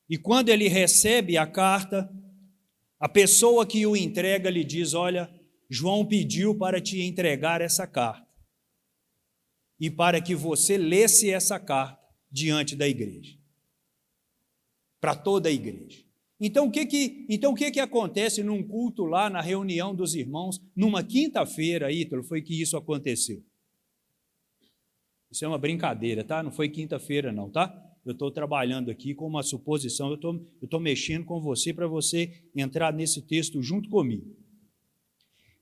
E quando ele recebe a carta, a pessoa que o entrega lhe diz: olha, João pediu para te entregar essa carta e para que você lesse essa carta diante da igreja, para toda a igreja. Então, o que acontece num culto lá, na reunião dos irmãos, numa quinta-feira, Ítalo, foi que isso aconteceu? Isso é uma brincadeira, tá? Não foi quinta-feira não, tá? Eu estou trabalhando aqui com uma suposição, eu estou mexendo com você para você entrar nesse texto junto comigo.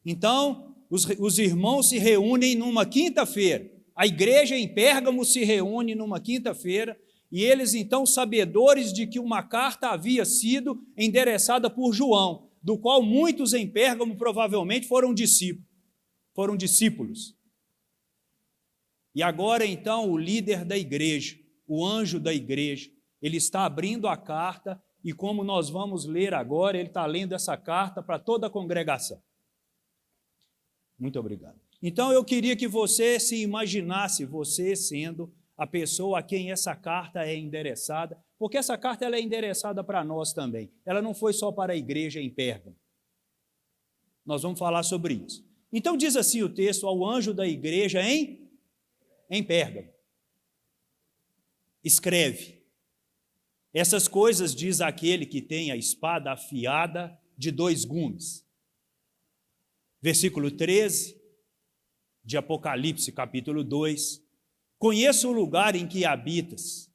Então, os irmãos se reúnem numa quinta-feira, a igreja em Pérgamo se reúne numa quinta-feira, e eles então, sabedores de que uma carta havia sido endereçada por João, do qual muitos em Pérgamo provavelmente foram discípulos. E agora então o líder da igreja, o anjo da igreja, ele está abrindo a carta e, como nós vamos ler agora, ele está lendo essa carta para toda a congregação. Muito obrigado. Então eu queria que você se imaginasse, você sendo a pessoa a quem essa carta é endereçada, porque essa carta ela é endereçada para nós também. Ela não foi só para a igreja em Pérgamo. Nós vamos falar sobre isso. Então diz assim o texto: ao anjo da igreja em Pérgamo. Escreve: essas coisas diz aquele que tem a espada afiada de 2 gumes. Versículo 13 de Apocalipse, capítulo 2. Conheço o lugar em que habitas,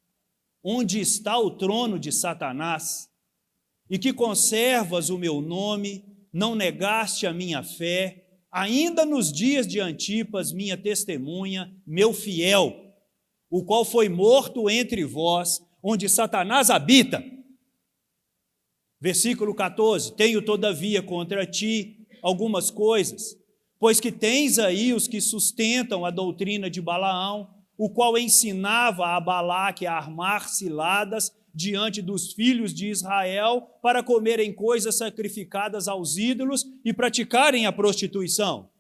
onde está o trono de Satanás, e que conservas o meu nome, não negaste a minha fé, ainda nos dias de Antipas, minha testemunha, meu fiel, o qual foi morto entre vós, onde Satanás habita. Versículo 14, tenho todavia contra ti algumas coisas, pois que tens aí os que sustentam a doutrina de Balaão, o qual ensinava a Balaque a armar ciladas diante dos filhos de Israel para comerem coisas sacrificadas aos ídolos e praticarem a prostituição.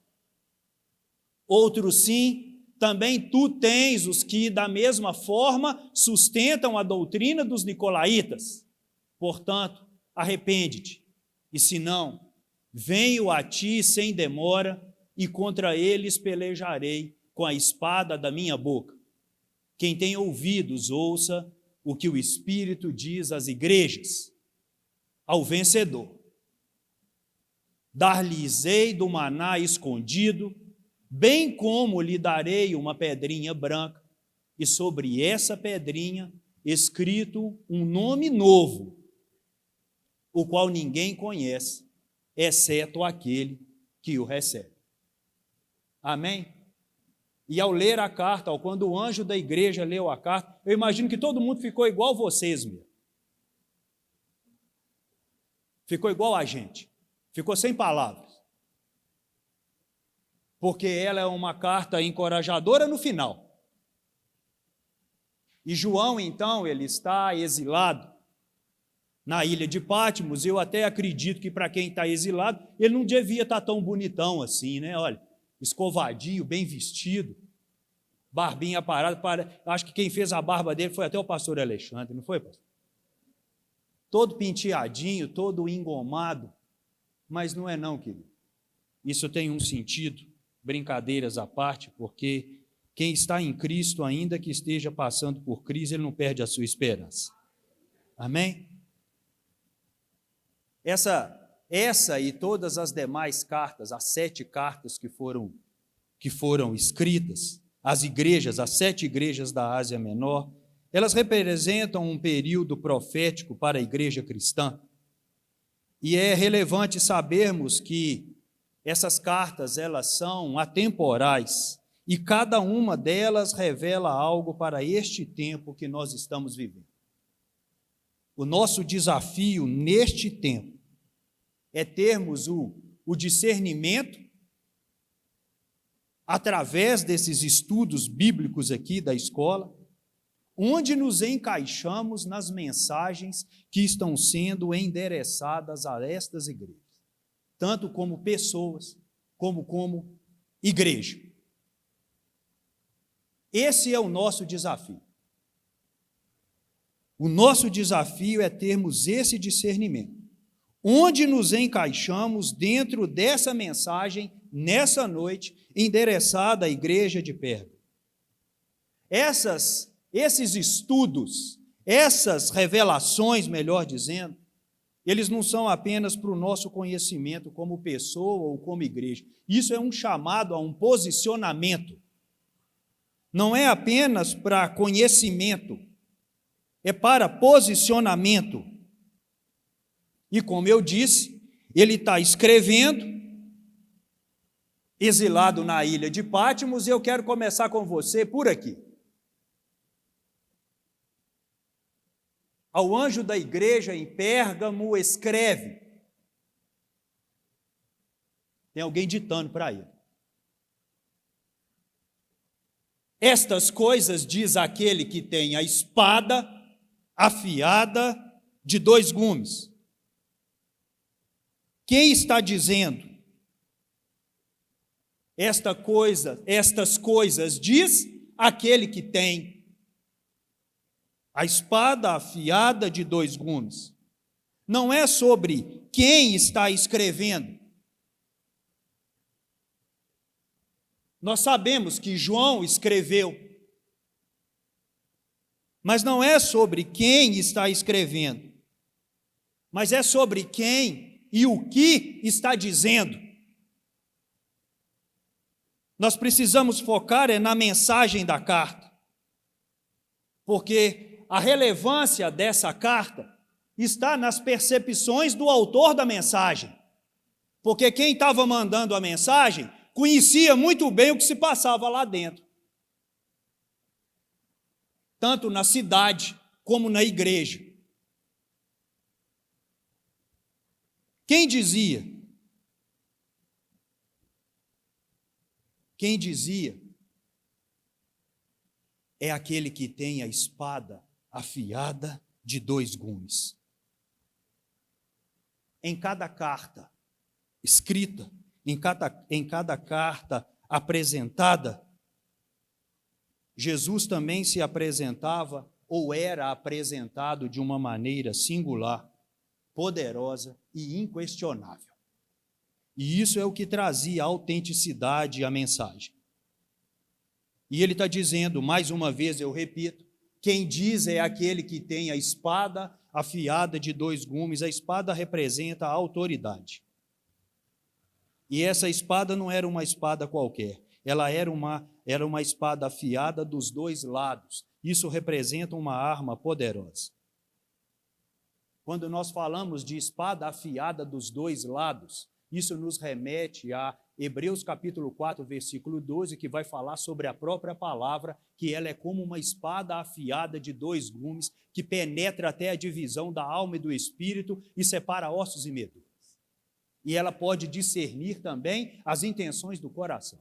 Outros sim, também tu tens os que da mesma forma sustentam a doutrina dos nicolaítas. Portanto, arrepende-te, e se não, venho a ti sem demora, e contra eles pelejarei com a espada da minha boca. Quem tem ouvidos, ouça o que o Espírito diz às igrejas. Ao vencedor, dar-lhes-ei do maná escondido, bem como lhe darei uma pedrinha branca, e sobre essa pedrinha escrito um nome novo, o qual ninguém conhece, exceto aquele que o recebe. Amém? E ao ler a carta, quando o anjo da igreja leu a carta, eu imagino que todo mundo ficou igual vocês mesmo. Ficou igual a gente. Ficou sem palavras. Porque ela é uma carta encorajadora no final. E João, então, ele está exilado na ilha de Patmos. Eu até acredito que para quem está exilado, ele não devia estar tão bonitão assim, né? Olha, escovadinho, bem vestido, barbinha parada. Acho que quem fez a barba dele foi até o pastor Alexandre, não foi, pastor? Todo penteadinho, todo engomado. Mas não é não, querido. Isso tem um sentido, brincadeiras à parte, porque quem está em Cristo, ainda que esteja passando por crise, ele não perde a sua esperança. Amém? Essa e todas as demais cartas, as 7 cartas que foram escritas, as 7 igrejas da Ásia Menor, elas representam um período profético para a igreja cristã. E é relevante sabermos que essas cartas, elas são atemporais, e cada uma delas revela algo para este tempo que nós estamos vivendo. O nosso desafio neste tempo é termos o discernimento, através desses estudos bíblicos aqui da escola, onde nos encaixamos nas mensagens que estão sendo endereçadas a estas igrejas, tanto como pessoas, como igreja. Esse é o nosso desafio. O nosso desafio é termos esse discernimento. Onde nos encaixamos dentro dessa mensagem, nessa noite, endereçada à igreja de Pérgamo? Esses estudos, essas revelações, melhor dizendo, eles não são apenas para o nosso conhecimento como pessoa ou como igreja. Isso é um chamado a um posicionamento. Não é apenas para conhecimento, é para posicionamento. E como eu disse, ele está escrevendo, exilado na ilha de Patmos, e eu quero começar com você por aqui. Ao anjo da igreja em Pérgamo, escreve. Tem alguém ditando para ele. Estas coisas diz aquele que tem a espada afiada de 2 gumes. Quem está dizendo? Estas coisas diz aquele que tem a espada afiada de 2 gumes. Não é sobre quem está escrevendo. Nós sabemos que João escreveu, mas não é sobre quem está escrevendo, mas é sobre quem e o que está dizendo. Nós precisamos focar na mensagem da carta, porque a relevância dessa carta está nas percepções do autor da mensagem, porque quem estava mandando a mensagem conhecia muito bem o que se passava lá dentro, tanto na cidade como na igreja. Quem dizia? Quem dizia é aquele que tem a espada afiada de 2 gumes. Em cada carta escrita, em cada carta apresentada, Jesus também se apresentava ou era apresentado de uma maneira singular, poderosa e inquestionável. E isso é o que trazia autenticidade à mensagem. E ele está dizendo, mais uma vez eu repito, quem diz é aquele que tem a espada afiada de 2 gumes. A espada representa a autoridade. E essa espada não era uma espada qualquer, ela era uma espada afiada dos 2 lados. Isso representa uma arma poderosa. Quando nós falamos de espada afiada dos 2 lados, isso nos remete a Hebreus capítulo 4, versículo 12, que vai falar sobre a própria palavra, que ela é como uma espada afiada de 2 gumes, que penetra até a divisão da alma e do espírito e separa ossos e medulas. E ela pode discernir também as intenções do coração.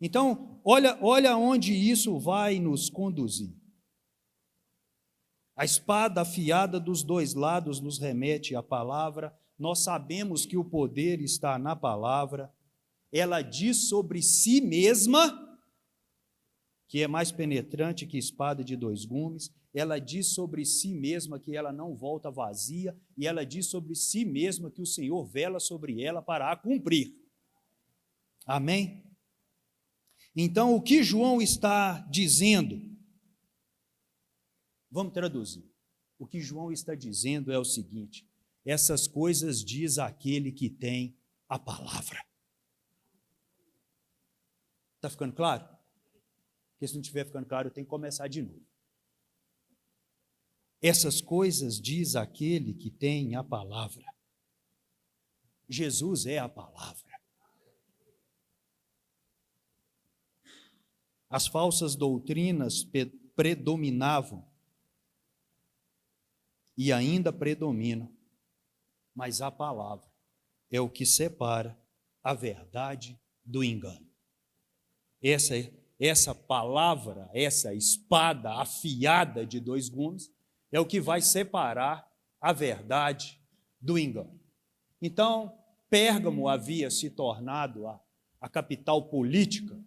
Então, olha onde isso vai nos conduzir. A espada afiada dos 2 lados nos remete à palavra. Nós sabemos que o poder está na palavra. Ela diz sobre si mesma, que é mais penetrante que espada de 2 gumes. Ela diz sobre si mesma que ela não volta vazia, e ela diz sobre si mesma que o Senhor vela sobre ela para a cumprir. Amém? Então, o que João está dizendo? Vamos traduzir. O que João está dizendo é o seguinte: essas coisas diz aquele que tem a palavra. Está ficando claro? Porque se não estiver ficando claro, eu tenho que começar de novo. Essas coisas diz aquele que tem a palavra. Jesus é a palavra. As falsas doutrinas predominavam e ainda predominam, mas a palavra é o que separa a verdade do engano. Essa palavra, essa espada afiada de 2 gumes, é o que vai separar a verdade do engano. Então, Pérgamo havia se tornado a capital política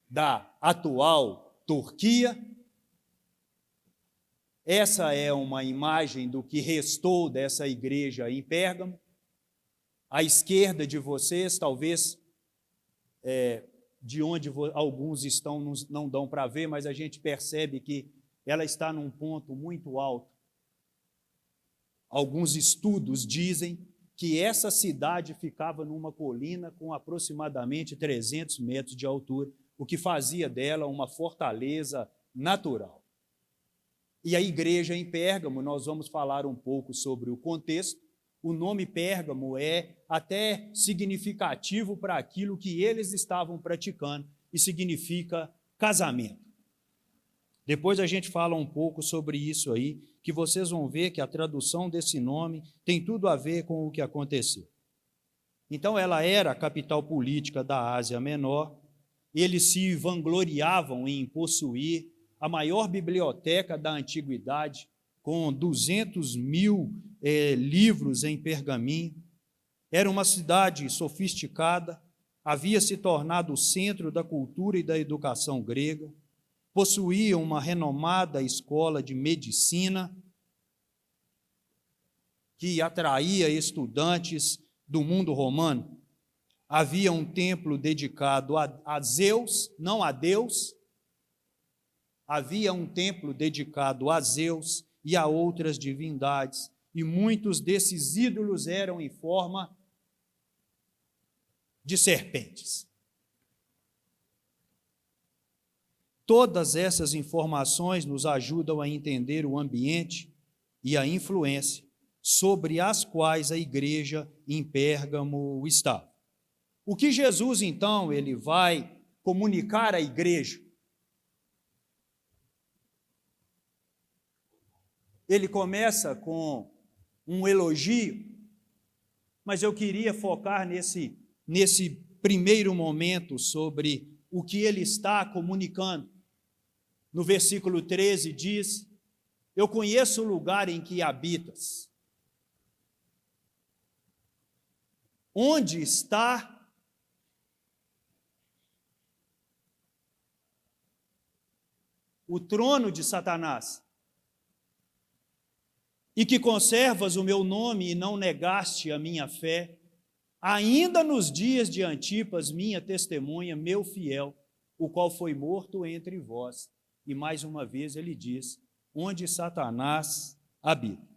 da atual Turquia, Essa é uma imagem do que restou dessa igreja em Pérgamo. À esquerda de vocês, talvez de onde alguns estão não dão para ver, mas a gente percebe que ela está num ponto muito alto. Alguns estudos dizem que essa cidade ficava numa colina com aproximadamente 300 metros de altura, o que fazia dela uma fortaleza natural. E a igreja em Pérgamo, nós vamos falar um pouco sobre o contexto. O nome Pérgamo é até significativo para aquilo que eles estavam praticando, e significa casamento. Depois a gente fala um pouco sobre isso aí, que vocês vão ver que a tradução desse nome tem tudo a ver com o que aconteceu. Então, ela era a capital política da Ásia Menor. Eles se vangloriavam em possuir a maior biblioteca da antiguidade, com 200.000 livros em pergaminho. Era uma cidade sofisticada, havia se tornado o centro da cultura e da educação grega, possuía uma renomada escola de medicina que atraía estudantes do mundo romano. Havia um templo dedicado a Zeus, não a Deus. Havia um templo dedicado a Zeus e a outras divindades, e muitos desses ídolos eram em forma de serpentes. Todas essas informações nos ajudam a entender o ambiente e a influência sobre as quais a igreja em Pérgamo estava. O que Jesus, então, ele vai comunicar à igreja? Ele começa com um elogio, mas eu queria focar nesse primeiro momento sobre o que ele está comunicando. No versículo 13 diz: eu conheço o lugar em que habitas. Onde está o trono de Satanás? E que conservas o meu nome e não negaste a minha fé, ainda nos dias de Antipas, minha testemunha, meu fiel, o qual foi morto entre vós. E mais uma vez ele diz: onde Satanás habita.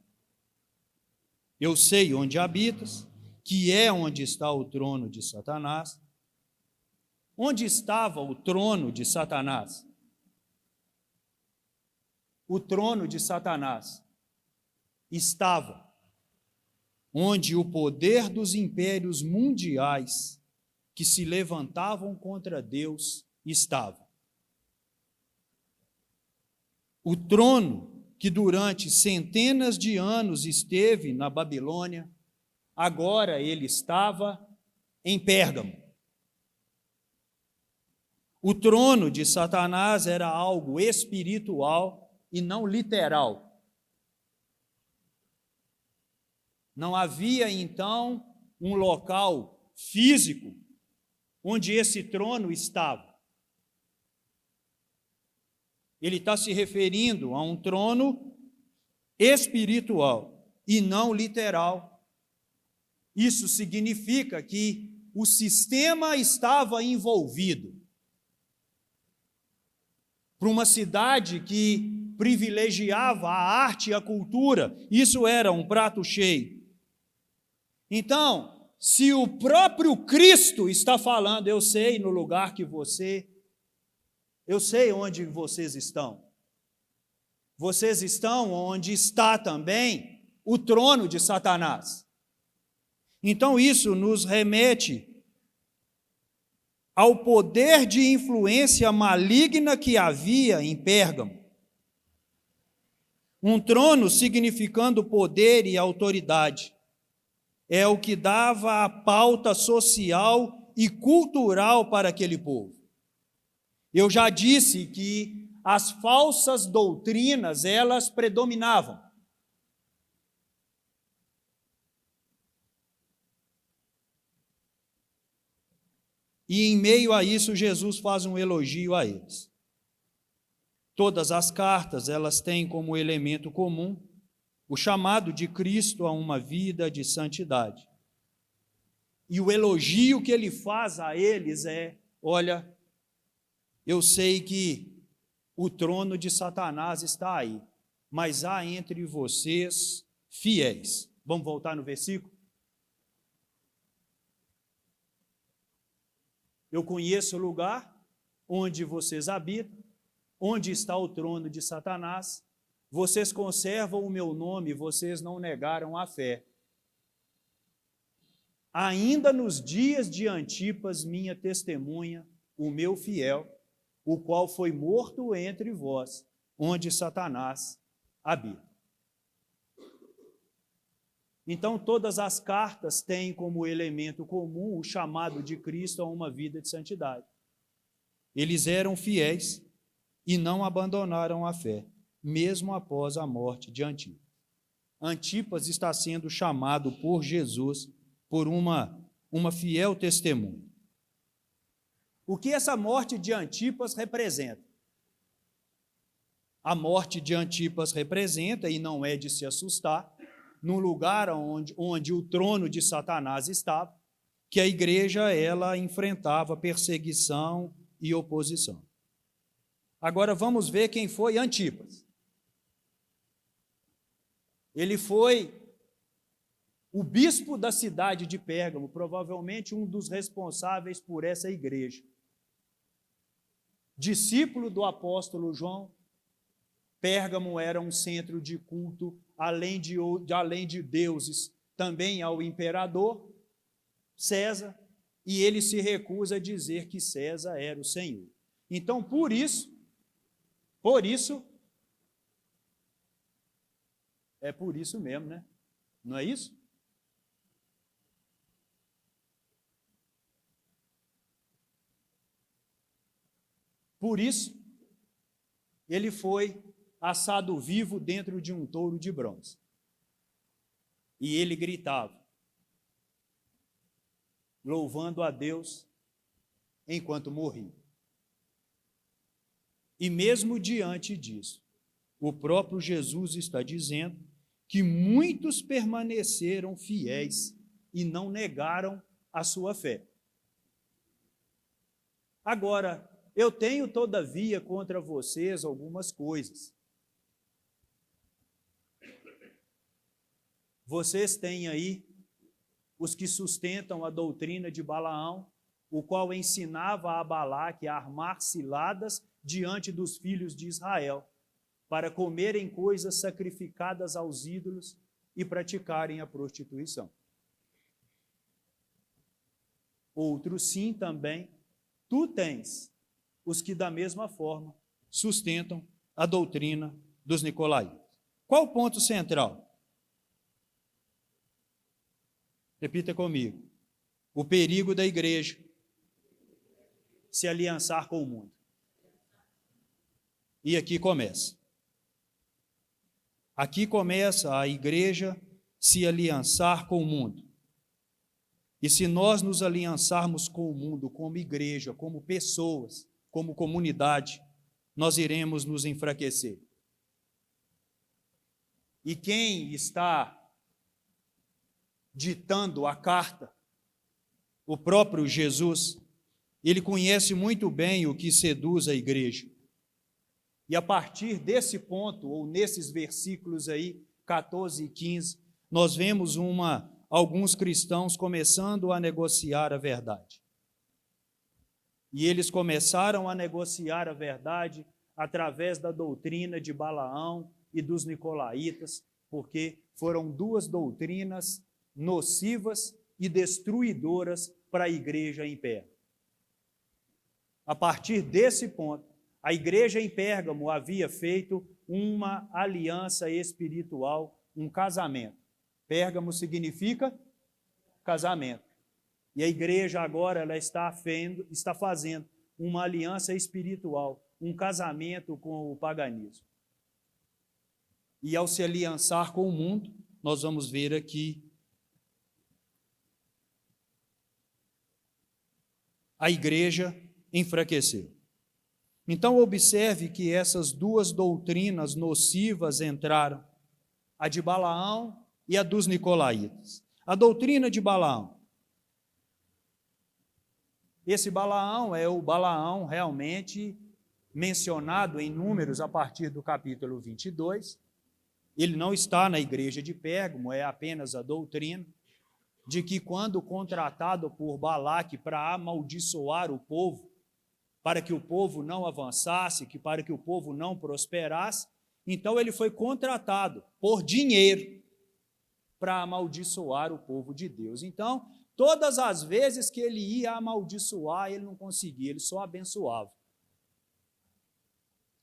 Eu sei onde habitas, que é onde está o trono de Satanás. Onde estava o trono de Satanás? O trono de Satanás estava onde o poder dos impérios mundiais que se levantavam contra Deus estava. O trono que durante centenas de anos esteve na Babilônia, agora ele estava em Pérgamo. O trono de Satanás era algo espiritual e não literal. Não havia, então, um local físico onde esse trono estava. Ele está se referindo a um trono espiritual e não literal. Isso significa que o sistema estava envolvido. Para uma cidade que privilegiava a arte e a cultura, isso era um prato cheio. Então, se o próprio Cristo está falando, eu sei no lugar que eu sei onde vocês estão. Vocês estão onde está também o trono de Satanás. Então, isso nos remete ao poder de influência maligna que havia em Pérgamo. Um trono significando poder e autoridade. É o que dava a pauta social e cultural para aquele povo. Eu já disse que as falsas doutrinas, elas predominavam. E em meio a isso, Jesus faz um elogio a eles. Todas as cartas, elas têm como elemento comum o chamado de Cristo a uma vida de santidade. E o elogio que ele faz a eles é: olha, eu sei que o trono de Satanás está aí, mas há entre vocês fiéis. Vamos voltar no versículo? Eu conheço o lugar onde vocês habitam, onde está o trono de Satanás. Vocês conservam o meu nome, vocês não negaram a fé. Ainda nos dias de Antipas, minha testemunha, o meu fiel, o qual foi morto entre vós, onde Satanás habita. Então, todas as cartas têm como elemento comum o chamado de Cristo a uma vida de santidade. Eles eram fiéis e não abandonaram a fé, mesmo após a morte de Antipas. Antipas está sendo chamado por Jesus por uma fiel testemunha. O que essa morte de Antipas representa? A morte de Antipas representa, e não é de se assustar, num lugar onde o trono de Satanás estava, que a igreja ela enfrentava perseguição e oposição. Agora vamos ver quem foi Antipas. Ele foi o bispo da cidade de Pérgamo, provavelmente um dos responsáveis por essa igreja. Discípulo do apóstolo João, Pérgamo era um centro de culto, além de deuses, também ao imperador César, e ele se recusa a dizer que César era o Senhor. Então, por isso, é por isso mesmo, né? Não é isso? Por isso, ele foi assado vivo dentro de um touro de bronze. E ele gritava, louvando a Deus enquanto morria. E mesmo diante disso, o próprio Jesus está dizendo que muitos permaneceram fiéis e não negaram a sua fé. Agora, eu tenho, todavia, contra vocês algumas coisas. Vocês têm aí os que sustentam a doutrina de Balaão, o qual ensinava a Balaque a armar ciladas diante dos filhos de Israel, para comerem coisas sacrificadas aos ídolos e praticarem a prostituição. Outros sim também, tu tens os que da mesma forma sustentam a doutrina dos nicolaítas. Qual o ponto central? Repita comigo. O perigo da igreja se aliançar com o mundo. E aqui começa. Aqui começa a igreja se aliançar com o mundo. E se nós nos aliançarmos com o mundo como igreja, como pessoas, como comunidade, nós iremos nos enfraquecer. E quem está ditando a carta, o próprio Jesus, ele conhece muito bem o que seduz a igreja. E a partir desse ponto, ou nesses versículos aí, 14 e 15, nós vemos alguns cristãos começando a negociar a verdade. E eles começaram a negociar a verdade através da doutrina de Balaão e dos nicolaítas, porque foram duas doutrinas nocivas e destruidoras para a igreja em Pérgamo. A partir desse ponto, a igreja em Pérgamo havia feito uma aliança espiritual, um casamento. Pérgamo significa casamento. E a igreja agora ela está fazendo uma aliança espiritual, um casamento com o paganismo. E ao se aliançar com o mundo, nós vamos ver aqui a igreja enfraqueceu. Então, observe que essas duas doutrinas nocivas entraram, a de Balaão e a dos nicolaítas. A doutrina de Balaão. Esse Balaão é o Balaão realmente mencionado em Números a partir do capítulo 22. Ele não está na igreja de Pérgamo, é apenas a doutrina de que quando contratado por Balaque para amaldiçoar o povo, para que o povo não avançasse, para que o povo não prosperasse, então ele foi contratado por dinheiro para amaldiçoar o povo de Deus. Então, todas as vezes que ele ia amaldiçoar, ele não conseguia, ele só abençoava.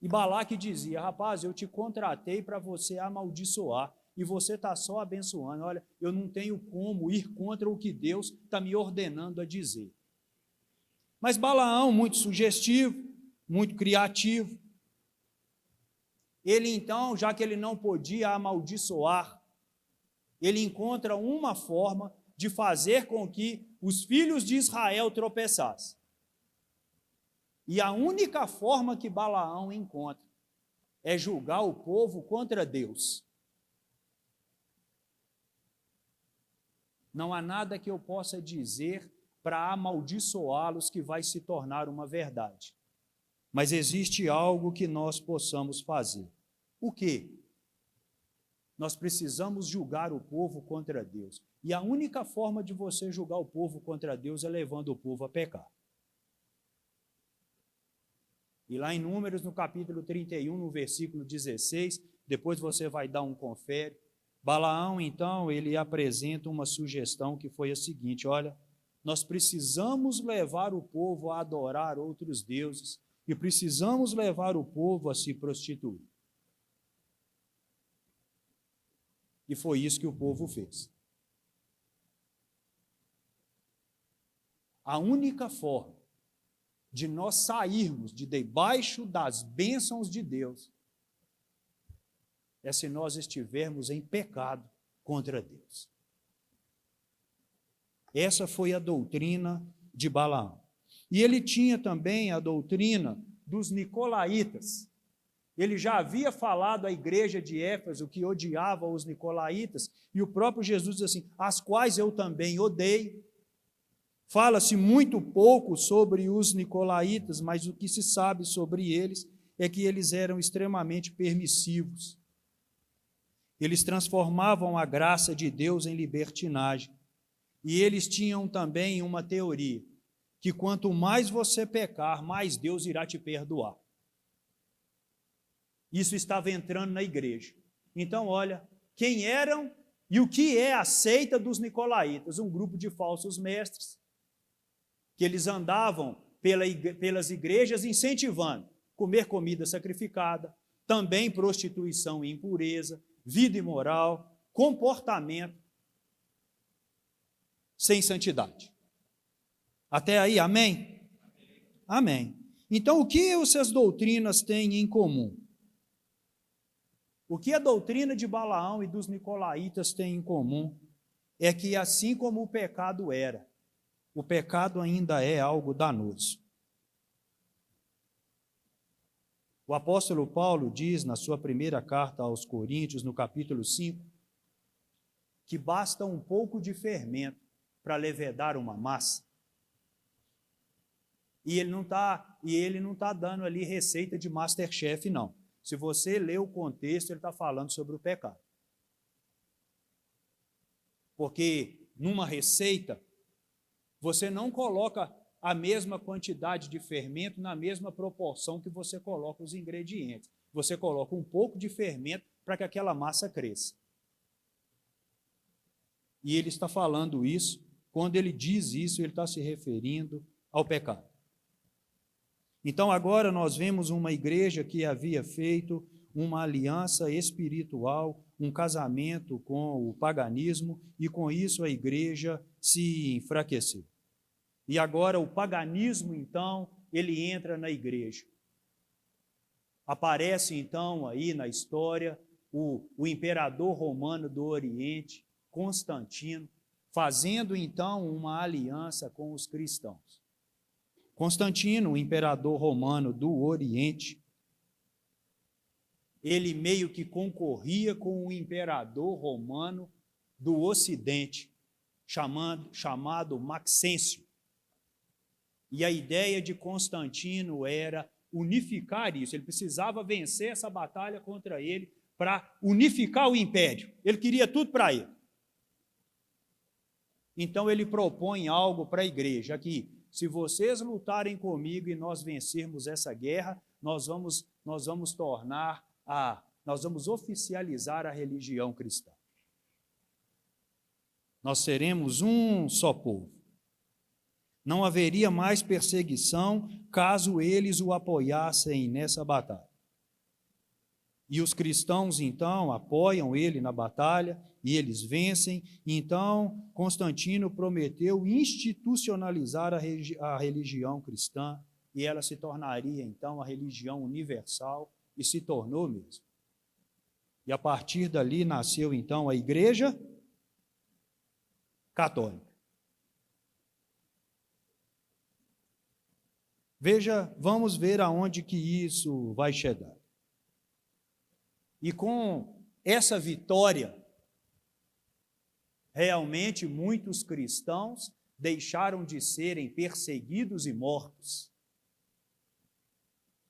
E Balaque dizia: rapaz, eu te contratei para você amaldiçoar, e você está só abençoando. Olha, eu não tenho como ir contra o que Deus está me ordenando a dizer. Mas Balaão, muito sugestivo, muito criativo, ele então, já que ele não podia amaldiçoar, ele encontra uma forma de fazer com que os filhos de Israel tropeçassem. E a única forma que Balaão encontra é julgar o povo contra Deus. Não há nada que eu possa dizer para amaldiçoá-los que vai se tornar uma verdade. Mas existe algo que nós possamos fazer. O quê? Nós precisamos julgar o povo contra Deus. E a única forma de você julgar o povo contra Deus é levando o povo a pecar. E lá em Números, no capítulo 31, no versículo 16, depois você vai dar um confere, Balaão, então, ele apresenta uma sugestão que foi a seguinte: olha, nós precisamos levar o povo a adorar outros deuses e precisamos levar o povo a se prostituir. E foi isso que o povo fez. A única forma de nós sairmos de debaixo das bênçãos de Deus é se nós estivermos em pecado contra Deus. Essa foi a doutrina de Balaão. E ele tinha também a doutrina dos nicolaítas. Ele já havia falado à igreja de Éfeso que odiava os nicolaítas, e o próprio Jesus diz assim: as quais eu também odeio. Fala-se muito pouco sobre os nicolaítas, mas o que se sabe sobre eles é que eles eram extremamente permissivos. Eles transformavam a graça de Deus em libertinagem. E eles tinham também uma teoria, que quanto mais você pecar, mais Deus irá te perdoar. Isso estava entrando na igreja. Então, olha, quem eram e o que é a seita dos nicolaítas? Um grupo de falsos mestres, que eles andavam pelas igrejas incentivando comer comida sacrificada, também prostituição e impureza, vida imoral, comportamento sem santidade. Até aí, amém? Amém. Então, o que essas doutrinas têm em comum? O que a doutrina de Balaão e dos nicolaítas tem em comum é que, assim como o pecado era, o pecado ainda é algo danoso. O apóstolo Paulo diz na sua primeira carta aos Coríntios, no capítulo 5, que basta um pouco de fermento para levedar uma massa. E ele não está dando ali receita de Masterchef, não. Se você ler o contexto, ele está falando sobre o pecado. Porque numa receita, você não coloca a mesma quantidade de fermento na mesma proporção que você coloca os ingredientes. Você coloca um pouco de fermento para que aquela massa cresça. E ele está falando isso, quando ele diz isso, ele está se referindo ao pecado. Então, agora nós vemos uma igreja que havia feito uma aliança espiritual, um casamento com o paganismo, e com isso a igreja se enfraqueceu. E agora o paganismo, então, ele entra na igreja. Aparece, então, aí na história, o imperador romano do Oriente, Constantino, fazendo, então, uma aliança com os cristãos. Constantino, o imperador romano do Oriente, ele meio que concorria com o imperador romano do Ocidente, chamado Maxêncio. E a ideia de Constantino era unificar isso. Ele precisava vencer essa batalha contra ele para unificar o império. Ele queria tudo para ele. Então ele propõe algo para a igreja aqui. Se vocês lutarem comigo e nós vencermos essa guerra, nós vamos oficializar a religião cristã. Nós seremos um só povo. Não haveria mais perseguição caso eles o apoiassem nessa batalha. E os cristãos, então, apoiam ele na batalha e eles vencem. Então, Constantino prometeu institucionalizar a religião cristã e ela se tornaria, então, a religião universal e se tornou mesmo. E a partir dali nasceu, então, a Igreja Católica. Veja, vamos ver aonde que isso vai chegar. E com essa vitória, realmente muitos cristãos deixaram de serem perseguidos e mortos.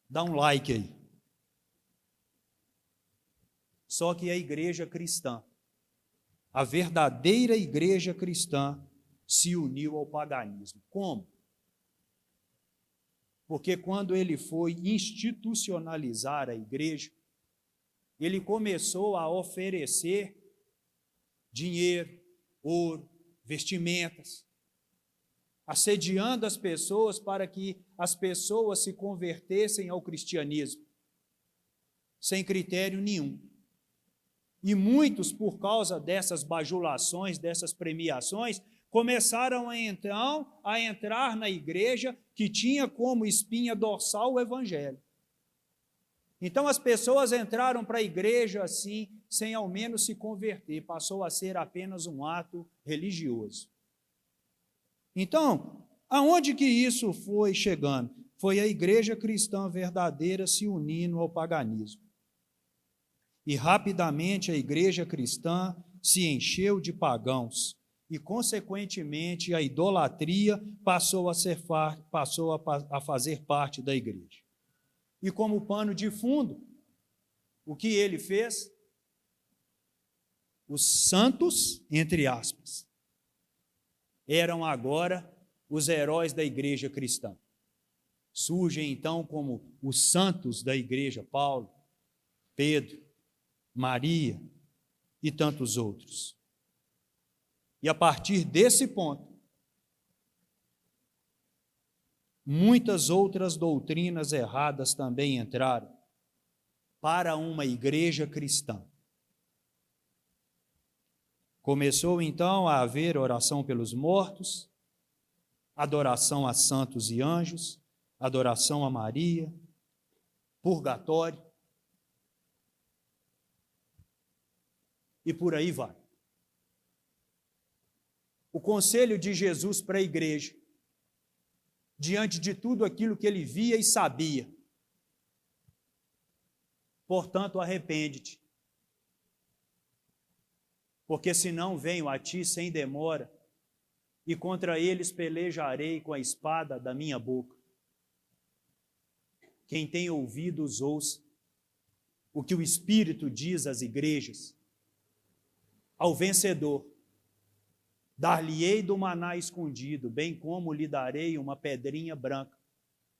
Dá um like aí. Só que a igreja cristã, a verdadeira igreja cristã, se uniu ao paganismo. Como? Porque quando ele foi institucionalizar a igreja, ele começou a oferecer dinheiro, ouro, vestimentas, assediando as pessoas para que as pessoas se convertessem ao cristianismo, sem critério nenhum. E muitos, por causa dessas bajulações, dessas premiações, começaram então a entrar na igreja que tinha como espinha dorsal o evangelho. Então as pessoas entraram para a igreja assim, sem ao menos se converter, passou a ser apenas um ato religioso. Então, aonde que isso foi chegando? Foi a igreja cristã verdadeira se unindo ao paganismo. E rapidamente a igreja cristã se encheu de pagãos e, consequentemente, a idolatria passou a fazer parte da igreja. E como pano de fundo, o que ele fez? Os santos, entre aspas, eram agora os heróis da igreja cristã. Surgem então como os santos da igreja, Paulo, Pedro, Maria e tantos outros. E a partir desse ponto, muitas outras doutrinas erradas também entraram para uma igreja cristã. Começou então a haver oração pelos mortos, adoração a santos e anjos, adoração a Maria, purgatório, e por aí vai. O conselho de Jesus para a igreja, diante de tudo aquilo que ele via e sabia: portanto, arrepende-te, porque senão venho a ti sem demora, e contra eles pelejarei com a espada da minha boca. Quem tem ouvidos, ouça o que o Espírito diz às igrejas. Ao vencedor, dar-lhe-ei do maná escondido, bem como lhe darei uma pedrinha branca,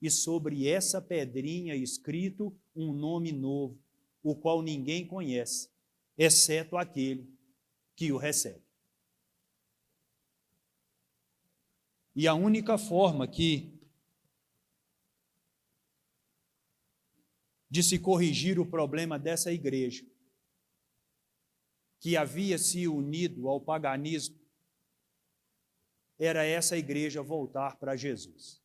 e sobre essa pedrinha escrito um nome novo, o qual ninguém conhece, exceto aquele que o recebe. E a única forma de se corrigir o problema dessa igreja, que havia se unido ao paganismo, era essa igreja voltar para Jesus,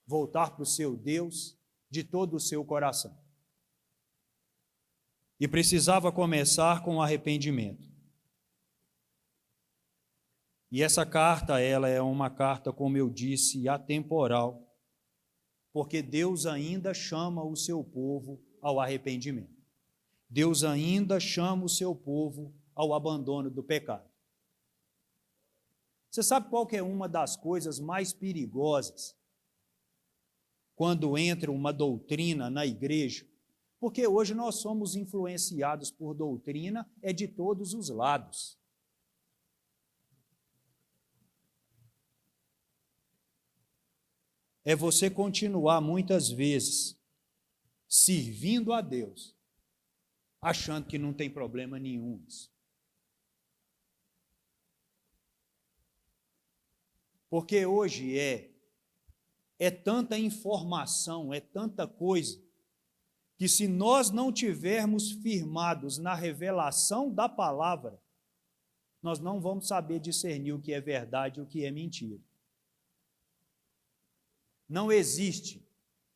voltar para o seu Deus de todo o seu coração. E precisava começar com o arrependimento. E essa carta, ela é uma carta, como eu disse, atemporal, porque Deus ainda chama o seu povo ao arrependimento. Deus ainda chama o seu povo ao abandono do pecado. Você sabe qual que é uma das coisas mais perigosas quando entra uma doutrina na igreja? Porque hoje nós somos influenciados por doutrina de todos os lados. É você continuar muitas vezes servindo a Deus, achando que não tem problema nenhum. Porque hoje é tanta informação, é tanta coisa, que se nós não tivermos firmados na revelação da palavra, nós não vamos saber discernir o que é verdade e o que é mentira. Não existe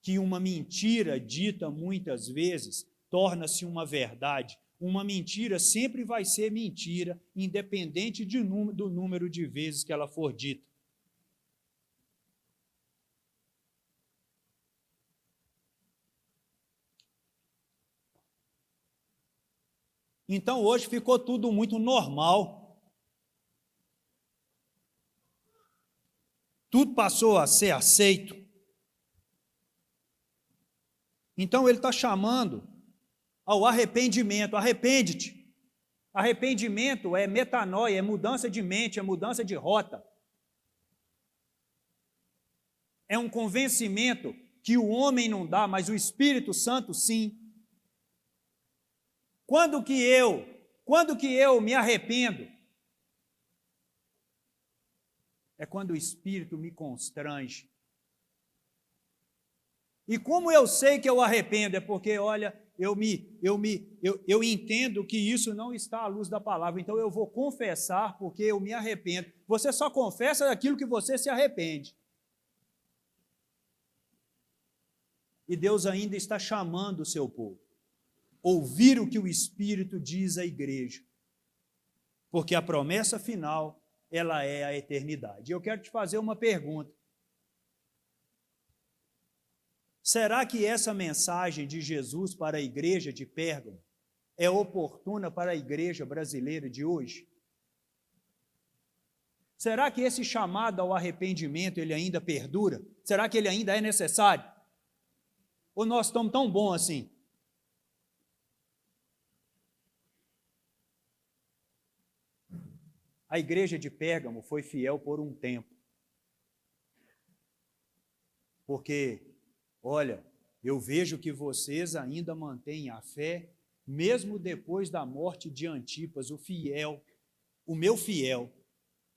que uma mentira dita muitas vezes torna-se uma verdade. Uma mentira sempre vai ser mentira, independente do número de vezes que ela for dita. Então, hoje ficou tudo muito normal. Tudo passou a ser aceito. Então, ele está chamando ao arrependimento. Arrepende-te. Arrependimento é metanoia, é mudança de mente, é mudança de rota. É um convencimento que o homem não dá, mas o Espírito Santo sim. Quando que eu me arrependo? É quando o Espírito me constrange. E como eu sei que eu arrependo? É porque, olha, eu entendo que isso não está à luz da palavra, então eu vou confessar porque eu me arrependo. Você só confessa aquilo que você se arrepende. E Deus ainda está chamando o seu povo. Ouvir o que o Espírito diz à igreja. Porque a promessa final, ela é a eternidade. Eu quero te fazer uma pergunta. Será que essa mensagem de Jesus para a igreja de Pérgamo é oportuna para a igreja brasileira de hoje? Será que esse chamado ao arrependimento ele ainda perdura? Será que ele ainda é necessário? Ou nós estamos tão bons assim? A igreja de Pérgamo foi fiel por um tempo. Porque, olha, eu vejo que vocês ainda mantêm a fé, mesmo depois da morte de Antipas, o meu fiel.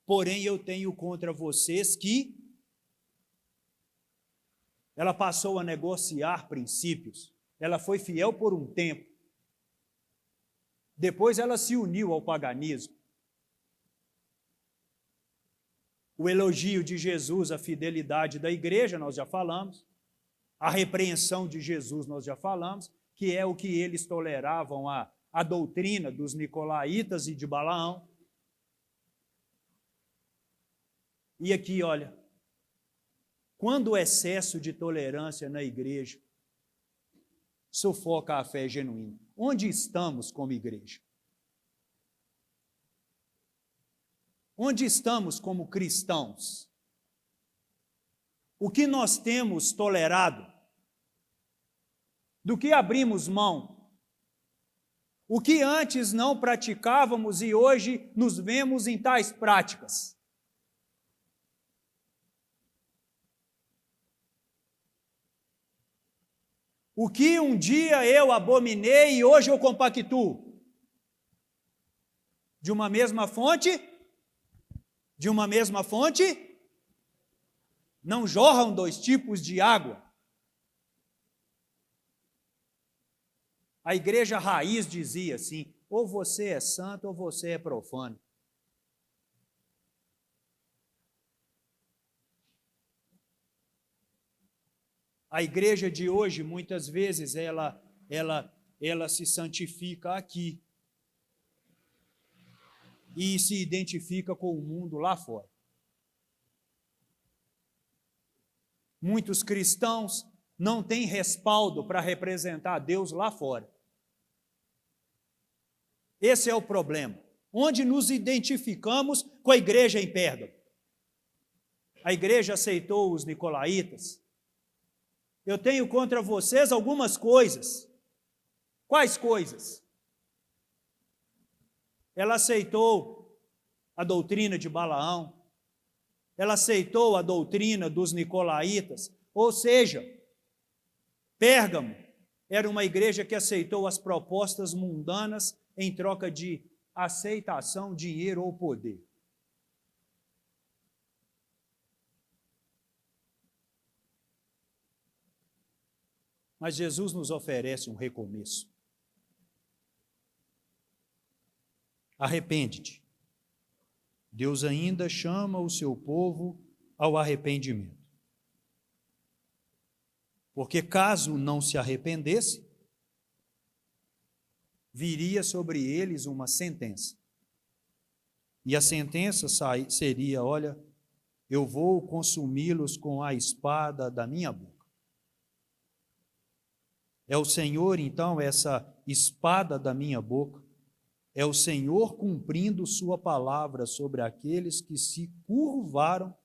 Porém, eu tenho contra vocês que ela passou a negociar princípios. Ela foi fiel por um tempo. Depois ela se uniu ao paganismo. O elogio de Jesus, a fidelidade da igreja, nós já falamos. A repreensão de Jesus, nós já falamos, que é o que eles toleravam a doutrina dos nicolaítas e de Balaão. E aqui, olha, quando o excesso de tolerância na igreja sufoca a fé genuína, onde estamos como igreja? Onde estamos como cristãos? O que nós temos tolerado? Do que abrimos mão? O que antes não praticávamos e hoje nos vemos em tais práticas? O que um dia eu abominei e hoje eu compactuo? De uma mesma fonte? De uma mesma fonte? Não jorram dois tipos de água. A igreja raiz dizia assim, ou você é santo ou você é profano. A igreja de hoje, muitas vezes, ela se santifica aqui. e se identifica com o mundo lá fora. Muitos cristãos não têm respaldo para representar Deus lá fora. Esse é o problema. Onde nos identificamos com a igreja em Pérgamo? A igreja aceitou os nicolaítas. Eu tenho contra vocês algumas coisas. Quais coisas? Ela aceitou a doutrina de Balaão. Ela aceitou a doutrina dos nicolaítas. Ou seja, Pérgamo era uma igreja que aceitou as propostas mundanas em troca de aceitação, dinheiro ou poder. Mas Jesus nos oferece um recomeço. Arrepende-te. Deus ainda chama o seu povo ao arrependimento. Porque caso não se arrependesse, viria sobre eles uma sentença. E a sentença seria, olha, eu vou consumi-los com a espada da minha boca. É o Senhor, então, essa espada da minha boca, é o Senhor cumprindo sua palavra sobre aqueles que se curvaram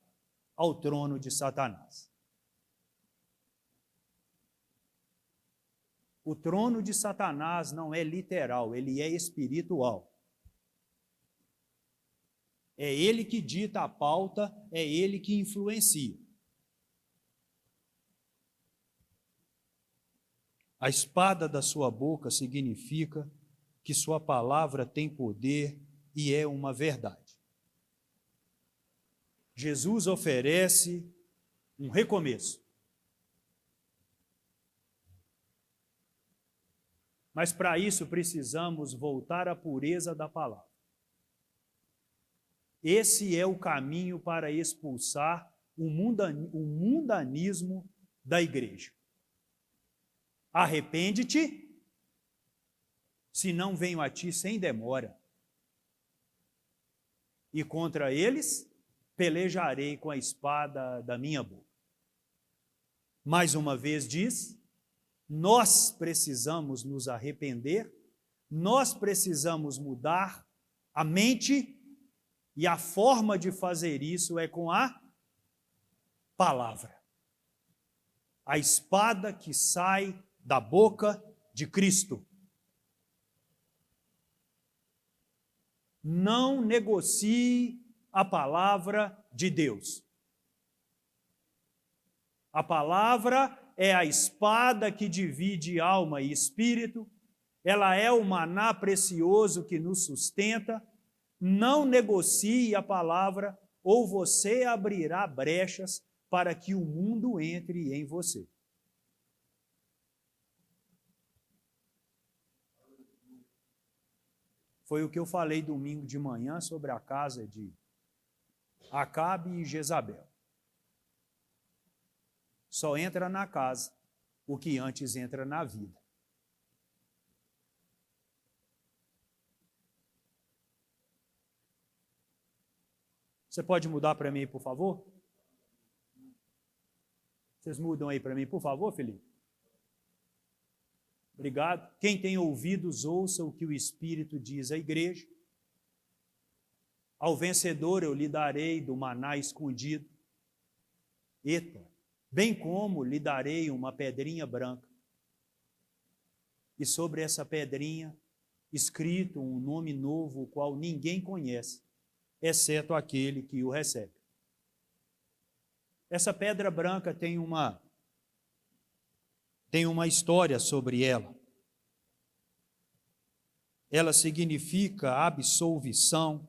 ao trono de Satanás. O trono de Satanás não é literal, ele é espiritual. É ele que dita a pauta, é ele que influencia. A espada da sua boca significa que sua palavra tem poder e é uma verdade. Jesus oferece um recomeço. Mas para isso precisamos voltar à pureza da palavra. Esse é o caminho para expulsar o mundanismo da igreja. Arrepende-te, senão venho a ti sem demora. E contra eles pelejarei com a espada da minha boca. Mais uma vez diz, nós precisamos nos arrepender, nós precisamos mudar a mente, e a forma de fazer isso é com a palavra. A espada que sai da boca de Cristo. Não negocie a palavra de Deus. A palavra é a espada que divide alma e espírito, ela é o maná precioso que nos sustenta. Não negocie a palavra, ou você abrirá brechas para que o mundo entre em você. Foi o que eu falei domingo de manhã sobre a casa de Acabe e Jezabel. Só entra na casa o que antes entra na vida. Você pode mudar para mim, por favor? Vocês mudam aí para mim, por favor, Felipe? Obrigado. Quem tem ouvidos, ouça o que o Espírito diz à igreja. Ao vencedor eu lhe darei do maná escondido. Eita, bem como lhe darei uma pedrinha branca. E sobre essa pedrinha, escrito um nome novo, o qual ninguém conhece, exceto aquele que o recebe. Essa pedra branca tem uma história sobre ela. Ela significa a absolvição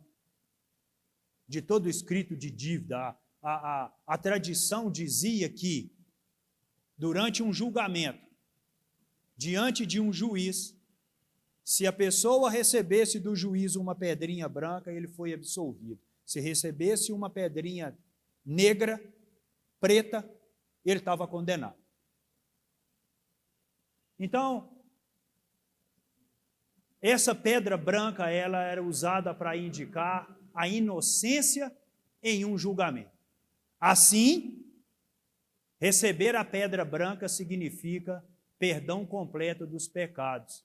de todo escrito de dívida. A tradição dizia que, durante um julgamento, diante de um juiz, se a pessoa recebesse do juiz uma pedrinha branca, ele foi absolvido. Se recebesse uma pedrinha negra, preta, ele estava condenado. Então, Essa pedra branca, ela era usada para indicar a inocência em um julgamento. Assim, receber a pedra branca significa perdão completo dos pecados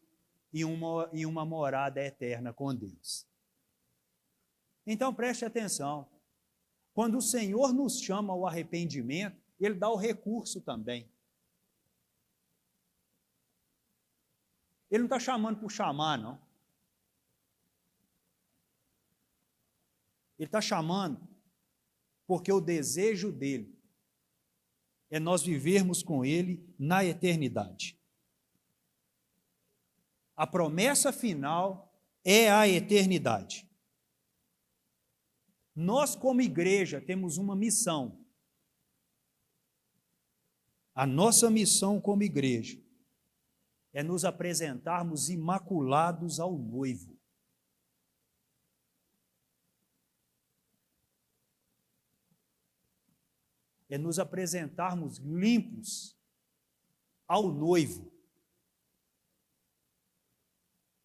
e uma morada eterna com Deus. Então preste atenção, quando o Senhor nos chama ao arrependimento, Ele dá o recurso também. Ele não está chamando por chamar, não. Ele está chamando porque o desejo dele é nós vivermos com Ele na eternidade. A promessa final é a eternidade. Nós, como igreja, temos uma missão. A nossa missão como igreja é nos apresentarmos imaculados ao noivo. É nos apresentarmos limpos ao noivo.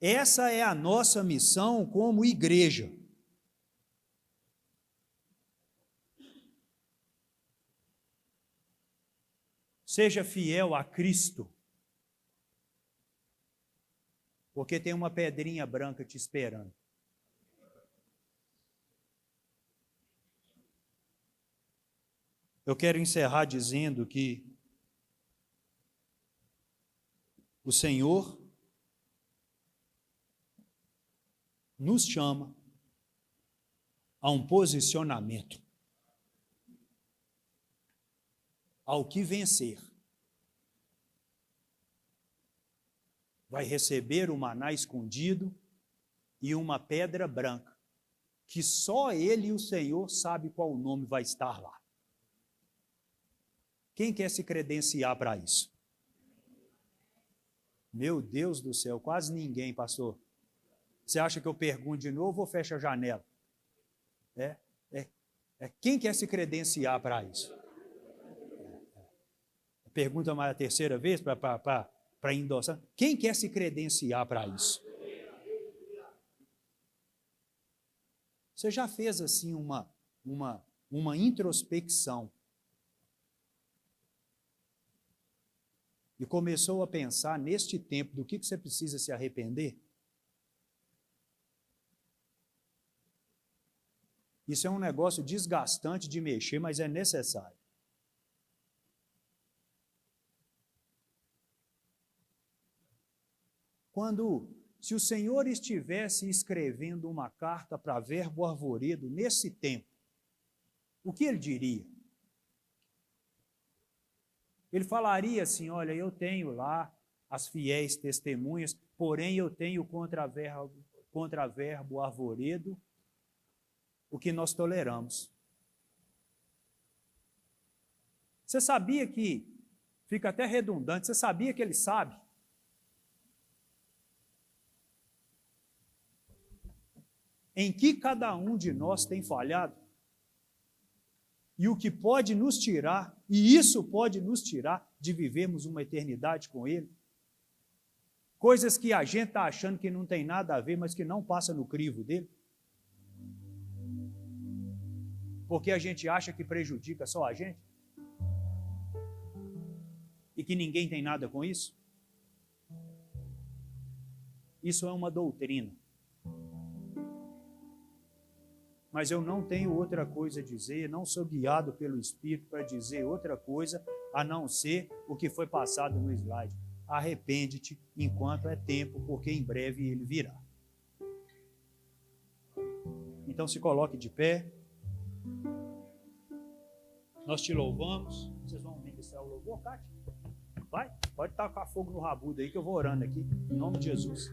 Essa é a nossa missão como igreja. Seja fiel a Cristo, porque tem uma pedrinha branca te esperando. Eu quero encerrar dizendo que o Senhor nos chama a um posicionamento, ao que vencer. Vai receber o maná escondido e uma pedra branca, que só Ele e o Senhor sabe qual nome vai estar lá. Quem quer se credenciar para isso? Meu Deus do céu, quase ninguém, pastor. Você acha que eu pergunto de novo ou fecha a janela? Quem quer se credenciar para isso? Pergunta mais a terceira vez para endossar. Quem quer se credenciar para isso? Você já fez assim uma introspecção e começou a pensar neste tempo do que você precisa se arrepender? Isso é um negócio desgastante de mexer, mas é necessário. Se o Senhor estivesse escrevendo uma carta para Verbo Arvoredo nesse tempo, o que ele diria? Ele falaria assim, olha, eu tenho lá as fiéis testemunhas, porém eu tenho contra Verbo Arvoredo o que nós toleramos. Você sabia que, fica até redundante, você sabia que ele sabe? Em que cada um de nós tem falhado? E o que pode nos tirar, e isso pode nos tirar de vivermos uma eternidade com Ele? Coisas que a gente está achando que não tem nada a ver, mas que não passa no crivo dele. Porque a gente acha que prejudica só a gente? E que ninguém tem nada com isso? Isso é uma doutrina. Mas eu não tenho outra coisa a dizer, não sou guiado pelo Espírito para dizer outra coisa a não ser o que foi passado no slide. Arrepende-te enquanto é tempo, porque em breve ele virá. Então se coloque de pé. Nós te louvamos. Vocês vão ministrar o louvor, Cátia? Vai, pode tacar fogo no rabudo aí que eu vou orando aqui, em nome de Jesus.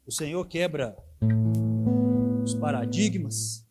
O Senhor quebra os paradigmas,